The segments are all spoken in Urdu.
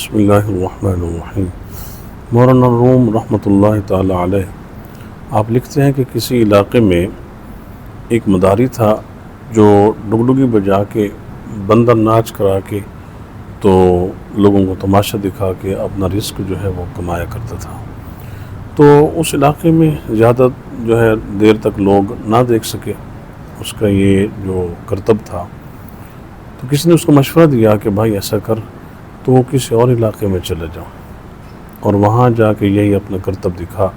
بسم اللہ الرحمن الرحیم۔ مولانا روم رحمۃ اللہ تعالی علیہ آپ لکھتے ہیں کہ کسی علاقے میں ایک مداری تھا جو ڈگڈگی بجا کے بندر ناچ کرا کے تو لوگوں کو تماشا دکھا کے اپنا رزق جو ہے وہ کمایا کرتا تھا۔ تو اس علاقے میں زیادہ جو ہے دیر تک لوگ نہ دیکھ سکے اس کا یہ جو کرتب تھا، تو کسی نے اس کو مشورہ دیا کہ بھائی ایسا کر تو کسی اور علاقے میں چلے جاؤ اور وہاں جا کے یہی اپنا کرتب دکھا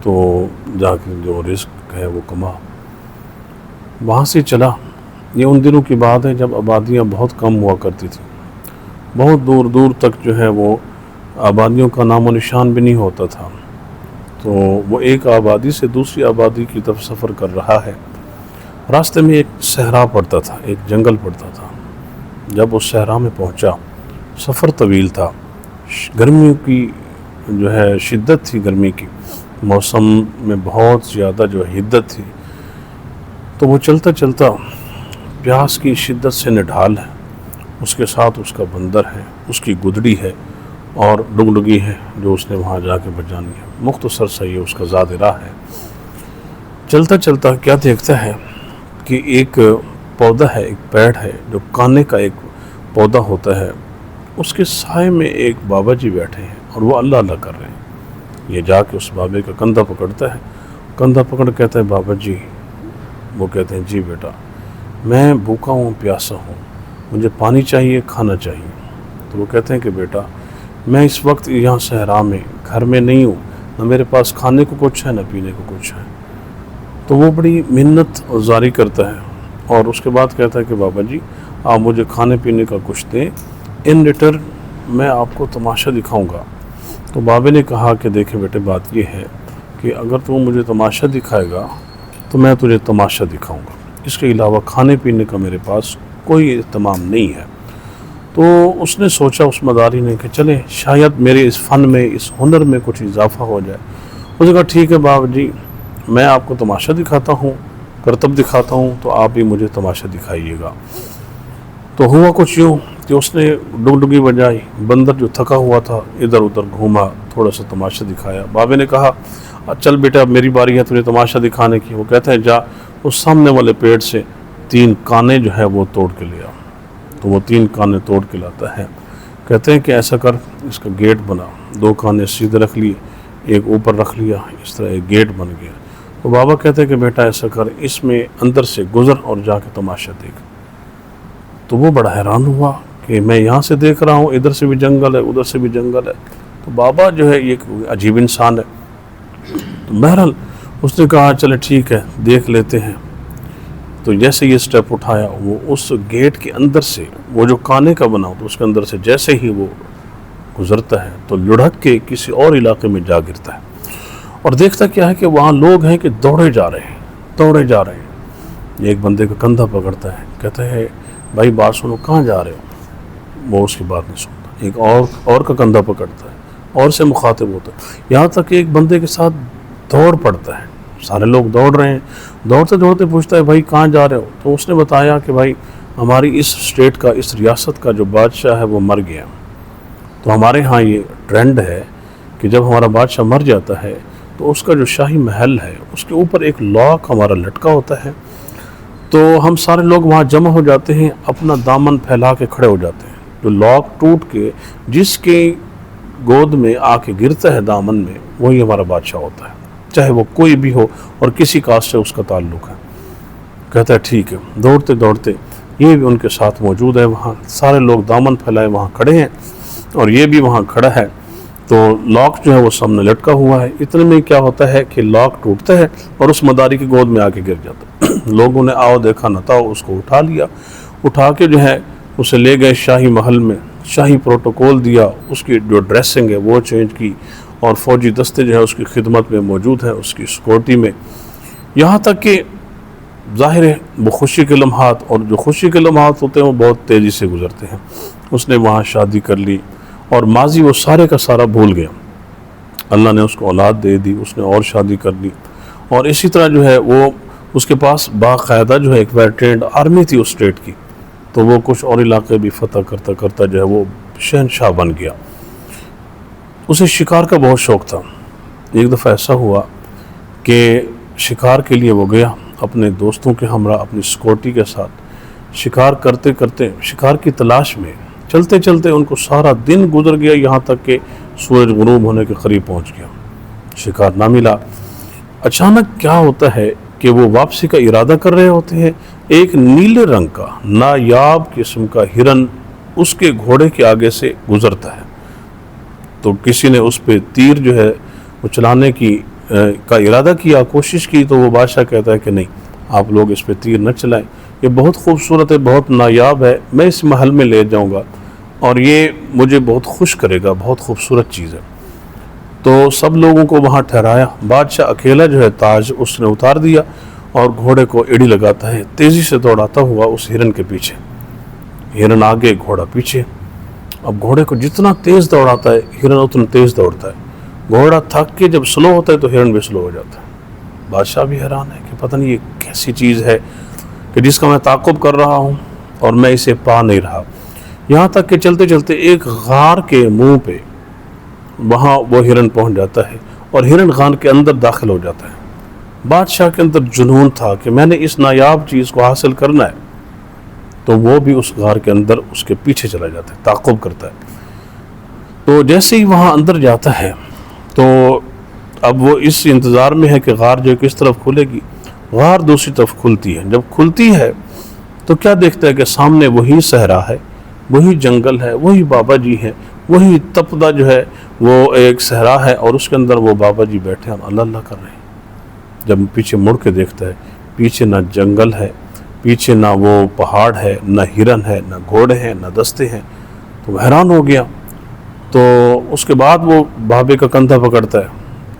تو جا کے جو رزق ہے وہ کما۔ وہاں سے چلا۔ یہ ان دنوں کی بات ہے جب آبادیاں بہت کم ہوا کرتی تھیں، بہت دور دور تک جو ہے وہ آبادیوں کا نام و نشان بھی نہیں ہوتا تھا۔ تو وہ ایک آبادی سے دوسری آبادی کی طرف سفر کر رہا ہے۔ راستے میں ایک صحرا پڑتا تھا، ایک جنگل پڑتا تھا۔ جب اس صحرا میں پہنچا، سفر طویل تھا، گرمیوں کی جو ہے شدت تھی، گرمی کی موسم میں بہت زیادہ جو حدت تھی، تو وہ چلتا چلتا پیاس کی شدت سے نڈھال ہے، اس کے ساتھ اس کا بندر ہے، اس کی گدڑی ہے اور ڈگڈگی ہے جو اس نے وہاں جا کے بجانی ہے۔ مختصر سا یہ اس کا زاد راہ ہے۔ چلتا چلتا کیا دیکھتا ہے کہ ایک پودا ہے، ایک پیڑ ہے جو کانے کا ایک پودا ہوتا ہے، اس کے سائے میں ایک بابا جی بیٹھے ہیں اور وہ اللہ اللہ کر رہے ہیں۔ یہ جا کے اس بابے کا کندھا پکڑتا ہے، کندھا پکڑ کہتا ہے بابا جی، وہ کہتے ہیں جی بیٹا میں بھوکا ہوں، پیاسا ہوں، مجھے پانی چاہیے، کھانا چاہیے۔ تو وہ کہتے ہیں کہ بیٹا میں اس وقت یہاں صحرا میں گھر میں نہیں ہوں، نہ میرے پاس کھانے کو کچھ ہے نہ پینے کو کچھ ہے۔ تو وہ بڑی منت اور زاری کرتا ہے اور اس کے بعد کہتا ہے کہ بابا جی آپ مجھے کھانے پینے کا کچھ دیں، ان ریٹرن میں آپ کو تماشا دکھاؤں گا۔ تو بابے نے کہا کہ دیکھیں بیٹے بات یہ ہے کہ اگر تو مجھے تماشا دکھائے گا تو میں تجھے تماشا دکھاؤں گا، اس کے علاوہ کھانے پینے کا میرے پاس کوئی اہتمام نہیں ہے۔ تو اس نے سوچا، اس مداری نے، کہ چلے شاید میرے اس فن میں، اس ہنر میں کچھ اضافہ ہو جائے۔ اس نے کہا ٹھیک ہے بابا جی، میں آپ کو تماشا دکھاتا ہوں، کرتب دکھاتا ہوں، تو آپ بھی مجھے تماشا دکھائیے گا۔ تو ہوا کچھ یوں کہ اس نے ڈگڈگی بجائی، بندر جو تھکا ہوا تھا ادھر ادھر گھوما، تھوڑا سا تماشا دکھایا۔ بابے نے کہا چل بیٹا میری باری ہے تجھے تماشا دکھانے کی۔ وہ کہتا ہے جا اس سامنے والے پیڑ سے 3 کانے جو ہے وہ توڑ کے لیا۔ تو وہ 3 کانے توڑ کے لاتا ہے۔ کہتے ہیں کہ ایسا کر، اس کا گیٹ بنا، 2 کانے سیدھے رکھ لیے، ایک اوپر رکھ لیا، اس طرح ایک گیٹ بن گیا۔ تو بابا کہتے ہیں کہ بیٹا ایسا کر، اس میں اندر سے گزر اور جا کے تماشا دیکھ۔ تو وہ بڑا حیران ہوا کہ میں یہاں سے دیکھ رہا ہوں، ادھر سے بھی جنگل ہے، ادھر سے بھی جنگل ہے۔ تو بابا جو ہے یہ عجیب انسان ہے۔ تو بہرحال اس نے کہا چلے ٹھیک ہے دیکھ لیتے ہیں۔ تو جیسے یہ سٹیپ اٹھایا، وہ اس گیٹ کے اندر سے، وہ جو کانے کا بنا تو اس کے اندر سے جیسے ہی وہ گزرتا ہے تو لڑھک کے کسی اور علاقے میں جا گرتا ہے، اور دیکھتا کیا ہے کہ وہاں لوگ ہیں کہ دوڑے جا رہے ہیں، دوڑے جا رہے ہیں۔ ایک بندے کا کندھا پکڑتا ہے، کہتا ہے بھائی بات سنو، کہاں جا رہے ہو؟ وہ اس کی بات نہیں سنتا۔ ایک اور کا کندھا پکڑتا ہے، اور سے مخاطب ہوتا ہے، یہاں تک کہ ایک بندے کے ساتھ دوڑ پڑتا ہے۔ سارے لوگ دوڑ رہے ہیں، دوڑتے دوڑتے پوچھتا ہے بھائی کہاں جا رہے ہو؟ تو اس نے بتایا کہ بھائی ہماری اس اسٹیٹ کا، اس ریاست کا جو بادشاہ ہے وہ مر گیا۔ تو ہمارے ہاں یہ ٹرینڈ ہے کہ جب ہمارا بادشاہ مر جاتا ہے تو اس کا جو شاہی محل ہے اس کے اوپر ایک لاک ہمارا لٹکا ہوتا ہے، تو ہم سارے لوگ وہاں جمع ہو جاتے ہیں، اپنا دامن پھیلا کے کھڑے ہو جاتے ہیں۔ جو لاک ٹوٹ کے جس کے گود میں آ کے گرتا ہے دامن میں، وہی ہمارا بادشاہ ہوتا ہے، چاہے وہ کوئی بھی ہو اور کسی کاسٹ سے اس کا تعلق ہے۔ کہتا ہے ٹھیک ہے۔ دوڑتے دوڑتے یہ بھی ان کے ساتھ موجود ہے، وہاں سارے لوگ دامن پھیلائے وہاں کھڑے ہیں اور یہ بھی وہاں کھڑا ہے۔ تو لاک جو ہے وہ سامنے لٹکا ہوا ہے۔ اتنے میں کیا ہوتا ہے کہ لاک ٹوٹتا ہے اور اس مداری کی گود میں آ کے گر جاتا ہے۔ لوگوں نے آؤ دیکھا نہ تھا، اس کو اٹھا لیا، اٹھا کے جو ہے اسے لے گئے شاہی محل میں، شاہی پروٹوکول دیا، اس کی جو ڈریسنگ ہے وہ چینج کی، اور فوجی دستے جو ہے اس کی خدمت میں موجود ہیں، اس کی سیکورٹی میں، یہاں تک کہ ظاہر ہے وہ خوشی کے لمحات، اور جو خوشی کے لمحات ہوتے ہیں وہ بہت تیزی سے گزرتے ہیں۔ اس نے وہاں شادی کر لی اور ماضی وہ سارے کا سارا بھول گیا۔ اللہ نے اس کو اولاد دے دی، اس نے اور شادی کر لی، اور اسی طرح جو ہے وہ اس کے پاس باقاعدہ جو ہے ایک ویل ٹرینڈ آرمی تھی اس اسٹیٹ کی۔ تو وہ کچھ اور علاقے بھی فتح کرتا کرتا جو ہے وہ شہنشاہ بن گیا۔ اسے شکار کا بہت شوق تھا۔ ایک دفعہ ایسا ہوا کہ شکار کے لیے وہ گیا اپنے دوستوں کے ہمراہ، اپنی سیکورٹی کے ساتھ۔ شکار کرتے کرتے، شکار کی تلاش میں چلتے چلتے ان کو سارا دن گزر گیا، یہاں تک کہ سورج غروب ہونے کے قریب پہنچ گیا، شکار نہ ملا۔ اچانک کیا ہوتا ہے کہ وہ واپسی کا ارادہ کر رہے ہوتے ہیں، ایک نیلے رنگ کا نایاب قسم کا ہرن اس کے گھوڑے کے آگے سے گزرتا ہے۔ تو کسی نے اس پہ تیر جو ہے وہ چلانے کا ارادہ کیا، کوشش کی، تو وہ بادشاہ کہتا ہے کہ نہیں، آپ لوگ اس پہ تیر نہ چلائیں، یہ بہت خوبصورت ہے، بہت نایاب ہے، میں اس محل میں لے جاؤں گا اور یہ مجھے بہت خوش کرے گا، بہت خوبصورت چیز ہے۔ تو سب لوگوں کو وہاں ٹھہرایا، بادشاہ اکیلا جو ہے تاج اس نے اتار دیا اور گھوڑے کو ایڑی لگاتا ہے، تیزی سے دوڑاتا ہوا اس ہرن کے پیچھے، ہرن آگے گھوڑا پیچھے۔ اب گھوڑے کو جتنا تیز دوڑاتا ہے ہرن اتنا تیز دوڑتا ہے، گھوڑا تھک کے جب سلو ہوتا ہے تو ہرن بھی سلو ہو جاتا ہے۔ بادشاہ بھی حیران ہے کہ پتہ نہیں یہ کیسی چیز ہے کہ جس کا میں تعاقب کر رہا ہوں اور میں اسے پا نہیں رہا۔ یہاں تک کہ چلتے چلتے ایک غار کے منہ پہ وہاں وہ ہرن پہنچ جاتا ہے اور ہرن غار کے اندر داخل ہو جاتا ہے۔ بادشاہ کے اندر جنون تھا کہ میں نے اس نایاب چیز کو حاصل کرنا ہے، تو وہ بھی اس غار کے اندر اس کے پیچھے چلا جاتا ہے، تعاقب کرتا ہے۔ تو جیسے ہی وہاں اندر جاتا ہے تو اب وہ اس انتظار میں ہے کہ غار جو کس طرف کھلے گی، غار دوسری طرف کھلتی ہے۔ جب کھلتی ہے تو کیا دیکھتا ہے کہ سامنے وہی صحرا ہے، وہی جنگل ہے، وہی بابا جی ہیں، وہی تپدہ جو ہے وہ ایک صحرا ہے اور اس کے اندر وہ بابا جی بیٹھے ہیں اور اللہ اللہ کر رہے ہیں۔ جب پیچھے مڑ کے دیکھتا ہے، پیچھے نہ جنگل ہے، پیچھے نہ وہ پہاڑ ہے، نہ ہرن ہے، نہ گھوڑے ہیں، نہ دستے ہیں، تو وہ حیران ہو گیا۔ تو اس کے بعد وہ بابے کا کندھا پکڑتا ہے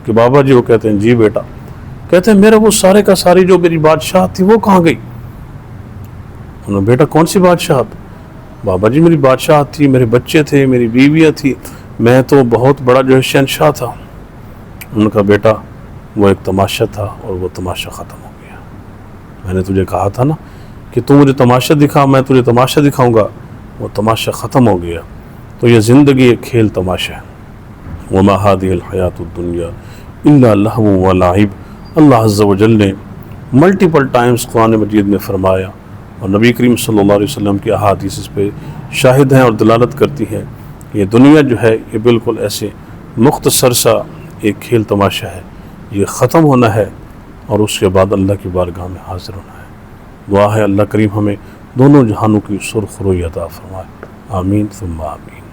کہ بابا جی، وہ کہتے ہیں جی بیٹا، کہتے ہیں میرا وہ سارے کا ساری جو میری بادشاہت تھی وہ کہاں گئی؟ انہوں نے بیٹا کون سی بادشاہت؟ بابا جی میری بادشاہت تھی، میرے بچے تھے، میری بیویاں تھی، میں تو بہت بڑا جو ہے شہنشاہ تھا۔ انہوں نے کہا بیٹا وہ ایک تماشا تھا اور وہ تماشا ختم ہو گیا۔ میں نے تجھے کہا تھا نا کہ تو مجھے تماشا دکھا، میں تجھے تماشا دکھاؤں گا، وہ تماشا ختم ہو گیا۔ تو یہ زندگی ایک کھیل تماشا ہے۔ وما هذه الحیات الدنیا الا لہو و لعب، اللہ عز و جل نے ملٹیپل ٹائمز قرآن مجید میں فرمایا اور نبی کریم صلی اللہ علیہ وسلم کی احادیث اس پہ شاہد ہیں اور دلالت کرتی ہیں کہ یہ دنیا جو ہے یہ بالکل ایسے مختصر سا ایک کھیل تماشا ہے، یہ ختم ہونا ہے اور اس کے بعد اللہ کی بارگاہ میں حاضر ہونا ہے۔ دعا ہے اللہ کریم ہمیں دونوں جہانوں کی سرخ روئی عطا فرمائے، آمین ثم آمین۔